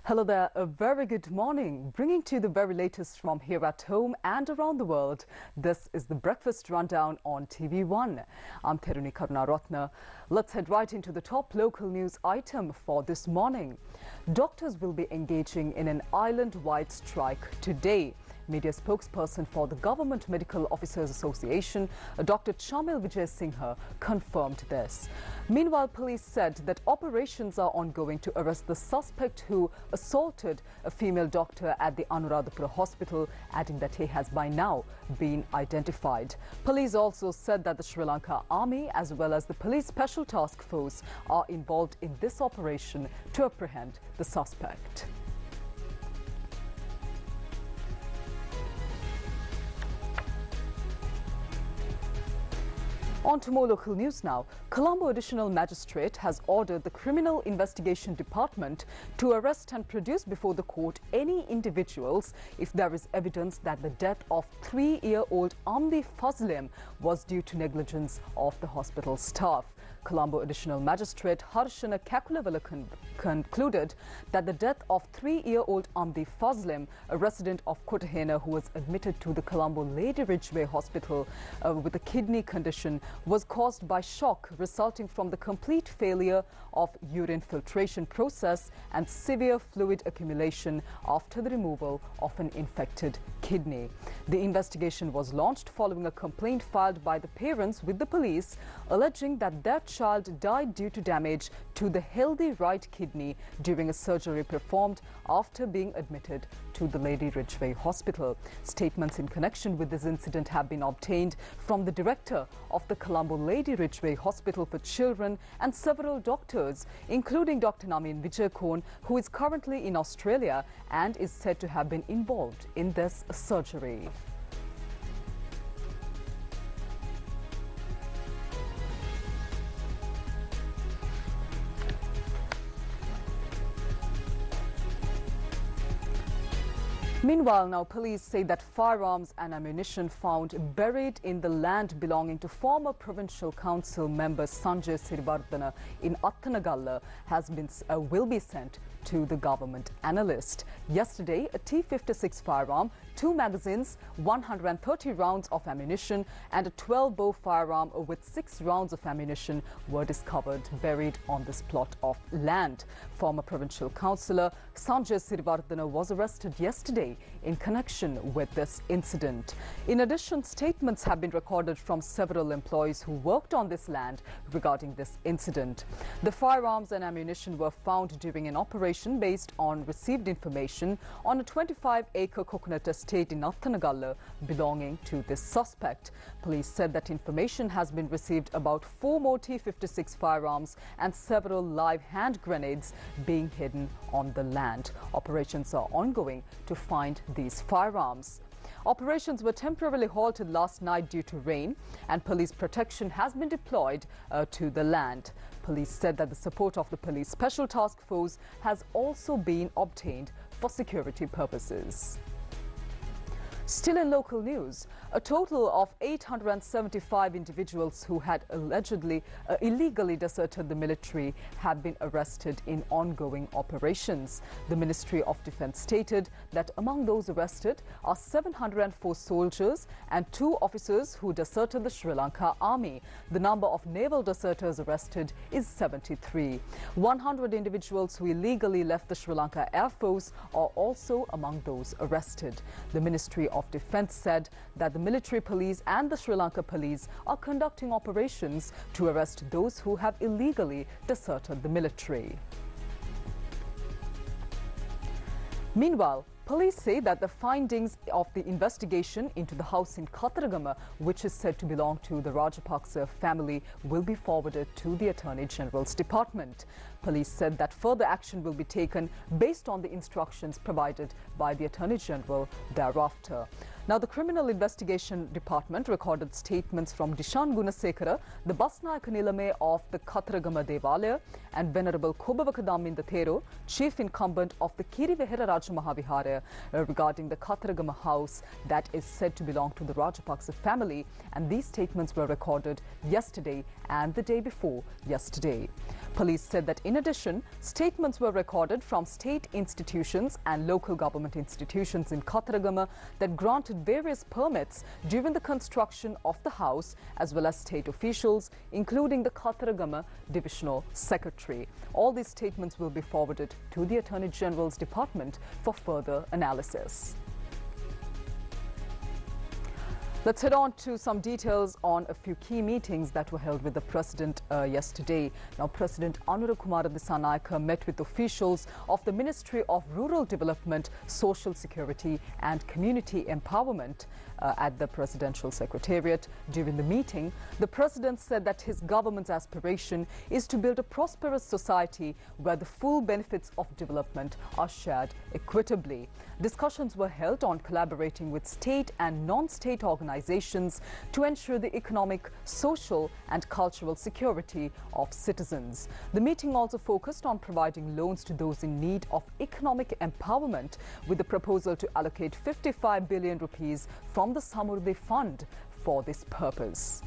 Hello there, a very good morning, bringing to you the very latest from here at home and around the world. This is the Breakfast Rundown on TV1. I'm Therunee Karunaratne. Let's head right into the top local news item for this morning. Doctors will be engaging in an island-wide strike today. Media spokesperson for the Government Medical Officers Association, Dr. Chamil Vijay Singha, confirmed this. Meanwhile, police said that operations are ongoing to arrest the suspect who assaulted a female doctor at the Anuradhapura hospital, adding that he has by now been identified. Police also said that the Sri Lanka Army as well as the Police Special Task Force are involved in this operation to apprehend the suspect. On to more local news now. Colombo Additional Magistrate has ordered the Criminal Investigation Department to arrest and produce before the court any individuals if there is evidence that the death of 3-year-old Amdi Fazlem was due to negligence of the hospital staff. Colombo Additional Magistrate Harshana Kakulavala concluded that the death of 3-year-old Amdi Fazlem, a resident of Kotahena who was admitted to the Colombo Lady Ridgeway Hospital with a kidney condition, was caused by shock resulting from the complete failure of urine filtration process and severe fluid accumulation after the removal of an infected kidney. The investigation was launched following a complaint filed by the parents with the police alleging that their child died due to damage to the healthy right kidney during a surgery performed after being admitted to the Lady Ridgeway Hospital. Statements in connection with this incident have been obtained from the director of the Colombo Lady Ridgeway Hospital for Children and several doctors, including Dr. Namin Vijayakorn, who is currently in Australia and is said to have been involved in this surgery. Meanwhile, now police say that firearms and ammunition found buried in the land belonging to former provincial council member Sanjay Sirivardhana in Attanagalla will be sent to the government analyst. Yesterday, a T-56 firearm, 2 magazines, 130 rounds of ammunition and a 12-bow firearm with 6 rounds of ammunition were discovered buried on this plot of land. Former provincial councillor Sanjay Sirivardhana was arrested yesterday in connection with this incident. In addition, statements have been recorded from several employees who worked on this land regarding this incident. The firearms and ammunition were found during an operation based on received information on a 25-acre coconut estate in Attanagalla belonging to this suspect. Police said that information has been received about 4 more T-56 firearms and several live hand grenades being hidden on the land. Operations are ongoing to find these firearms. Operations were temporarily halted last night due to rain, and police protection has been deployed to the land. Police said that the support of the Police Special Task Force has also been obtained for security purposes. Still in local news, a total of 875 individuals who had allegedly illegally deserted the military have been arrested in ongoing operations. The Ministry of Defence stated that among those arrested are 704 soldiers and 2 officers who deserted the Sri Lanka Army. The number of naval deserters arrested is 73. 100 individuals who illegally left the Sri Lanka Air Force are also among those arrested. The Ministry of Defence said that the military police and the Sri Lanka police are conducting operations to arrest those who have illegally deserted the military. Meanwhile, police say that the findings of the investigation into the house in Kataragama, which is said to belong to the Rajapaksa family, will be forwarded to the Attorney General's department. Police said that further action will be taken based on the instructions provided by the Attorney General thereafter. Now, the Criminal Investigation Department recorded statements from Dishan Gunasekara, the Basnayaka Nilame of the Katharagama Devalaya, and Venerable Kobavakadaminda Thero, chief incumbent of the Kirivehera Raja Mahavihara, regarding the Katharagama house that is said to belong to the Rajapaksa family. And these statements were recorded yesterday and the day before yesterday. Police said that in addition, statements were recorded from state institutions and local government institutions in Katharagama that granted various permits during the construction of the house, as well as state officials, including the Katharagama Divisional Secretary. All these statements will be forwarded to the Attorney General's Department for further analysis. Let's head on to some details on a few key meetings that were held with the President yesterday. Now, President Anuradhapura met with officials of the Ministry of Rural Development, Social Security and Community Empowerment at the Presidential Secretariat. During the meeting, the President said that his government's aspiration is to build a prosperous society where the full benefits of development are shared equitably. Discussions were held on collaborating with state and non-state organizations to ensure the economic, social and cultural security of citizens. The meeting also focused on providing loans to those in need of economic empowerment, with the proposal to allocate 55 billion rupees from the Samurdhi Fund for this purpose.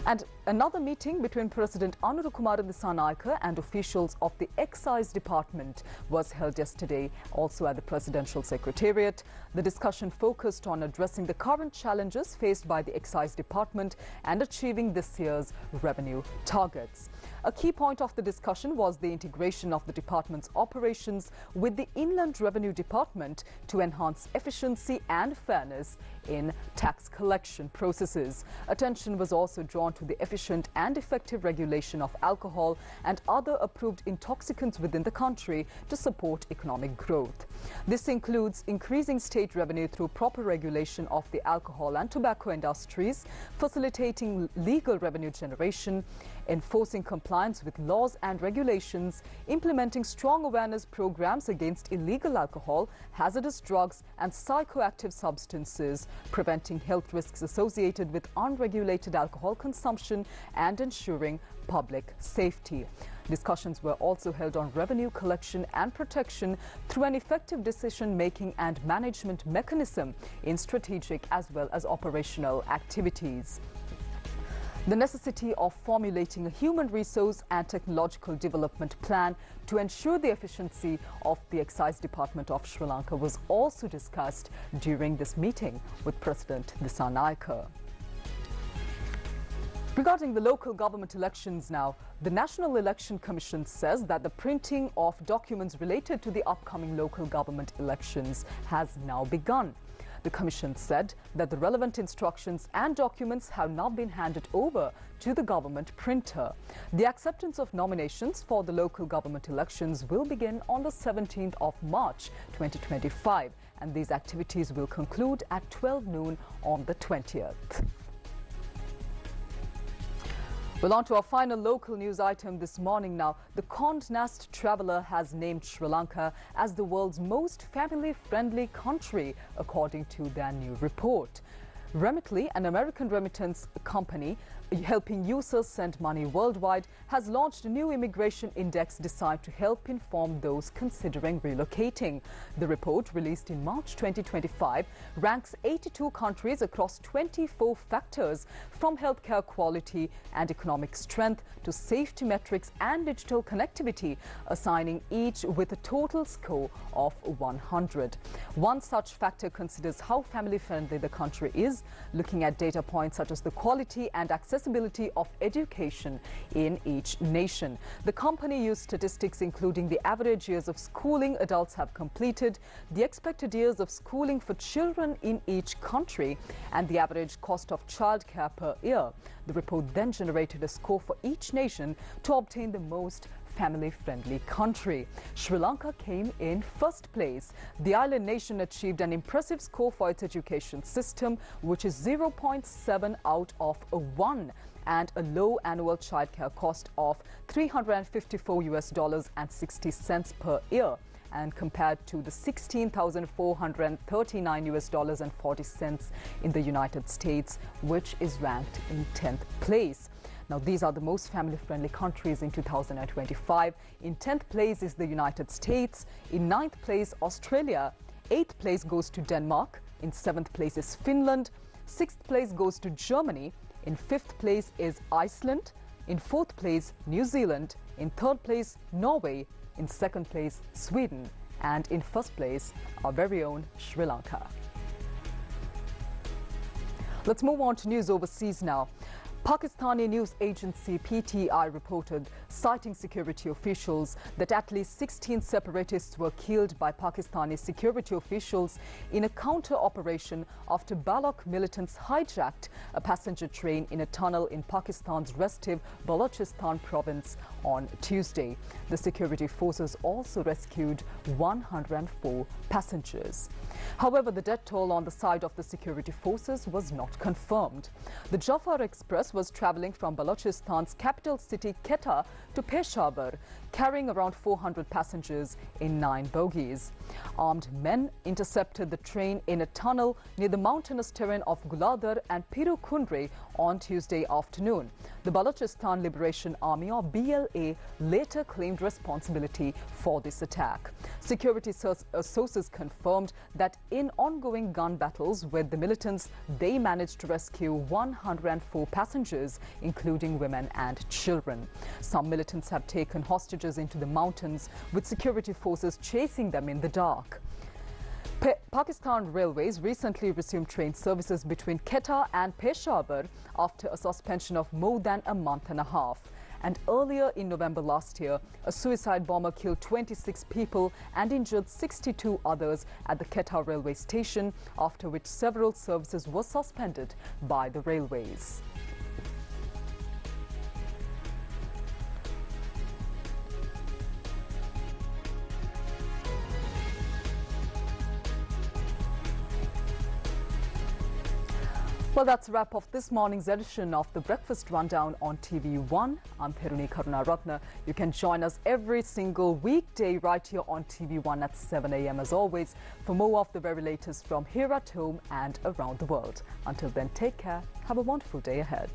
And another meeting between President Anuradhapura and officials of the Excise Department was held yesterday, also at the Presidential Secretariat. The discussion focused on addressing the current challenges faced by the Excise Department and achieving this year's revenue targets. A key point of the discussion was the integration of the department's operations with the Inland Revenue Department to enhance efficiency and fairness in tax collection processes. Attention was also drawn to the efficient and effective regulation of alcohol and other approved intoxicants within the country to support economic growth. This includes increasing state revenue through proper regulation of the alcohol and tobacco industries, facilitating legal revenue generation, enforcing compliance with laws and regulations, implementing strong awareness programs against illegal alcohol, hazardous drugs and psychoactive substances, preventing health risks associated with unregulated alcohol consumption, and ensuring public safety. Discussions were also held on revenue collection and protection through an effective decision-making and management mechanism in strategic as well as operational activities. The necessity of formulating a human resource and technological development plan to ensure the efficiency of the Excise Department of Sri Lanka was also discussed during this meeting with President Dissanayake. Regarding the local government elections now, the National Election Commission says that the printing of documents related to the upcoming local government elections has now begun. The Commission said that the relevant instructions and documents have now been handed over to the government printer. The acceptance of nominations for the local government elections will begin on the 17th of March 2025, and these activities will conclude at 12 noon on the 20th. Well, on to our final local news item this morning now. The Condé Nast Traveller has named Sri Lanka as the world's most family-friendly country, according to their new report. Remitly, an American remittance company helping users send money worldwide, has launched a new immigration index designed to help inform those considering relocating. The report, released in March 2025, ranks 82 countries across 24 factors, from healthcare quality and economic strength to safety metrics and digital connectivity, assigning each with a total score of 100. One such factor considers how family-friendly the country is, looking at data points such as the quality and accessibility of education in each nation. The company used statistics including the average years of schooling adults have completed, the expected years of schooling for children in each country, and the average cost of childcare per year. The report then generated a score for each nation to obtain the most family-friendly country. Sri Lanka came in first place. The island nation achieved an impressive score for its education system, which is 0.7 out of 1, and a low annual childcare cost of $354 and 60 cents per year. and compared to the $16,439 in the United States, which is ranked in 10th place. Now, these are the most family-friendly countries in 2025. In 10th place is the United States. In 9th place, Australia. 8th place goes to Denmark. In 7th place is Finland. 6th place goes to Germany. In 5th place is Iceland. In 4th place, New Zealand. In 3rd place, Norway. In 2nd place, Sweden. And in 1st place, our very own Sri Lanka. Let's move on to news overseas now. Pakistani news agency PTI reported, citing security officials, that at least 16 separatists were killed by Pakistani security officials in a counter-operation after Balok militants hijacked a passenger train in a tunnel in Pakistan's restive Balochistan province on Tuesday. The security forces also rescued 104 passengers. However, the death toll on the side of the security forces was not confirmed. The Jafar Express was travelling from Balochistan's capital city Quetta to Peshawar, carrying around 400 passengers in 9 bogies. Armed men intercepted the train in a tunnel near the mountainous terrain of Guladar and Pirukundre on Tuesday afternoon. The Balochistan Liberation Army, or BLA, later claimed responsibility for this attack. Security sources confirmed that in ongoing gun battles with the militants, they managed to rescue 104 passengers, including women and children. Some militants have taken hostages into the mountains, with security forces chasing them in the dark. Pakistan Railways recently resumed train services between Quetta and Peshawar after a suspension of more than a month and a half. And earlier in November last year, a suicide bomber killed 26 people and injured 62 others at the Quetta railway station, after which several services were suspended by the railways. Well, that's a wrap of this morning's edition of the Breakfast Rundown on TV1. I'm Therunee Karunaratne. You can join us every single weekday right here on TV1 at 7 a.m. as always for more of the very latest from here at home and around the world. Until then, take care. Have a wonderful day ahead.